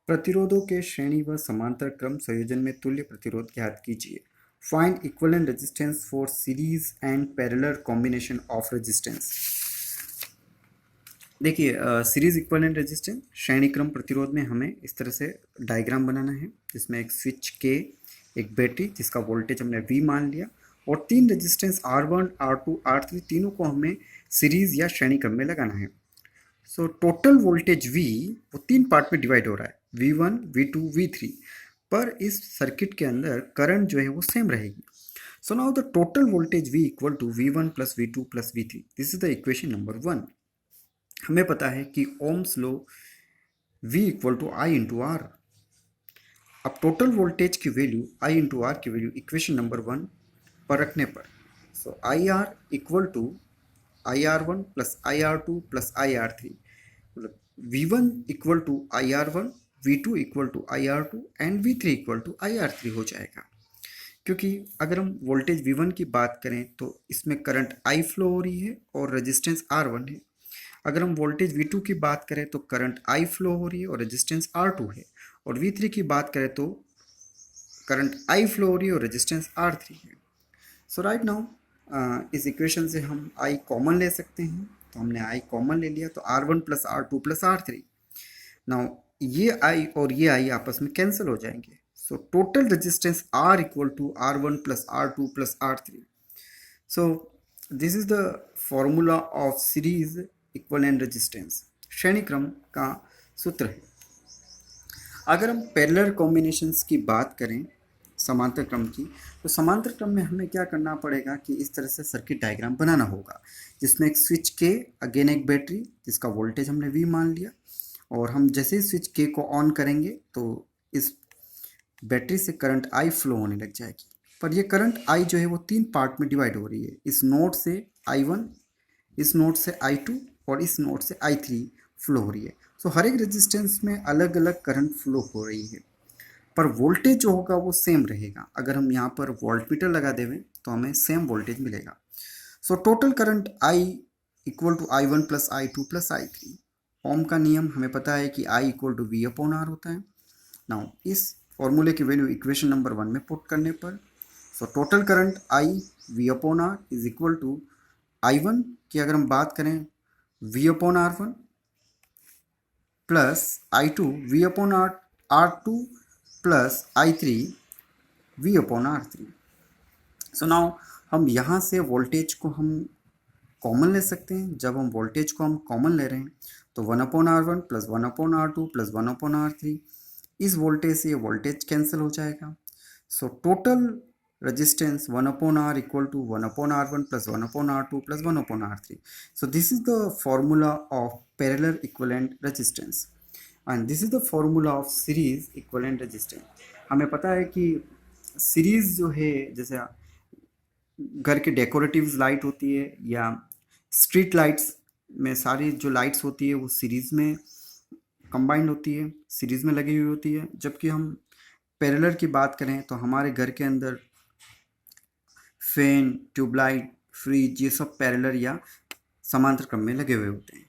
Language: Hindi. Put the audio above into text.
प्रतिरोधों के श्रेणी व समांतर क्रम संयोजन में तुल्य प्रतिरोध ज्ञात कीजिए। Find equivalent resistance for series and parallel combination of resistance. देखिए, सीरीज इक्विवेलेंट रेजिस्टेंस श्रेणी क्रम प्रतिरोध में हमें इस तरह से डायग्राम बनाना है, जिसमें एक स्विच के, एक बैटरी जिसका वोल्टेज हमने V मान लिया, और तीन रेजिस्टेंस R1, R2, R3 तीनों को हमें सीरीज या श्रेणी क्रम में लगाना है। सो टोटल वोल्टेज V वो तीन पार्ट में डिवाइड हो रहा है, V1, V2, V3, पर इस सर्किट के अंदर करंट जो है वो सेम रहेगी। So now the total voltage V equal to V1 plus V2 plus V3। This is the equation number 1। हमें पता है कि Ohm's law V equal to I into R. अब टोटल वोल्टेज की वैल्यू I इंटू आर की वैल्यू इक्वेशन नंबर 1 पर रखने पर, so I R equal to IR1 plus IR2 plus IR3, मतलब V1 equal to IR1, V2 equal to IR2 and V3 equal to IR3 हो जाएगा। क्योंकि अगर हम वोल्टेज V1 की बात करें तो इसमें करंट I फ्लो हो रही है और रेजिस्टेंस R1 है। अगर हम वोल्टेज V2 की बात करें तो करंट I फ्लो हो रही है और रेजिस्टेंस R2 है। और V3 की बात करें तो करंट I फ्लो हो रही है और रेजिस्टेंस R3 है। सो राइट नाउ इस इक्वेशन से हम I कॉमन ले सकते हैं, तो हमने I कॉमन ले लिया, तो R1 plus R2 plus R3। Now ये I और ये I आपस में कैंसिल हो जाएंगे। So total resistance R equal to R1 plus R2 plus R3। So this is the formula of series equivalent resistance, श्रेणी क्रम का सूत्र है। अगर हम पैरेलल कॉम्बिनेशंस की बात करें समांतर क्रम की, तो समांतर क्रम में हमें क्या करना पड़ेगा कि इस तरह से सर्किट डायग्राम बनाना होगा, जिसमें एक स्विच के, अगेन एक बैटरी जिसका वोल्टेज हमने V मान लिया, और हम जैसे ही स्विच के को ऑन करेंगे तो इस बैटरी से करंट I फ्लो होने लग जाएगी। पर ये करंट I जो है वो तीन पार्ट में डिवाइड हो रही है, इस नोड से I1, इस नोड से I2 और इस नोड से I3 फ्लो हो रही है। सो हर एक रेजिस्टेंस में अलग अलग करंट फ्लो हो रही है, पर वोल्टेज जो होगा वो सेम रहेगा। अगर हम यहाँ पर वोल्टमीटर लगा देवें तो हमें सेम वोल्टेज मिलेगा। So total current I equal to I1 plus I2 plus I3। Ohm का नियम हमें पता है कि I equal to V upon R होता है। नाउ इस फॉर्मूले की वैल्यू इक्वेशन नंबर 1 में पुट करने पर, so total current I V upon R is equal to I1 की अगर हम बात करें V upon R1 plus I2 V upon R2 plus I3 V upon R3। So now हम यहाँ से वोल्टेज को हम कॉमन ले सकते हैं। जब हम वोल्टेज को हम कॉमन ले रहे हैं तो 1 upon R1 plus 1 upon R2 plus 1 upon R3, इस वोल्टेज से ये वोल्टेज कैंसिल हो जाएगा। So total resistance 1 upon R equal to 1 upon R1 plus 1 upon R2 plus 1 upon R3। So this is the formula of parallel equivalent resistance and this is the formula of series equivalent resistance. हमें पता है कि सीरीज जो है, जैसे घर के डेकोरेटिव लाइट होती है या स्ट्रीट लाइट्स में सारी जो लाइट्स होती है वो सीरीज में कंबाइंड होती है, सीरीज में लगी हुई होती है। जबकि हम पैरेलल की बात करें तो हमारे घर के अंदर फैन, ट्यूबलाइट, फ्रिज, ये सब पैरेलल या समांतर क्रम में लगे हुए होते हैं।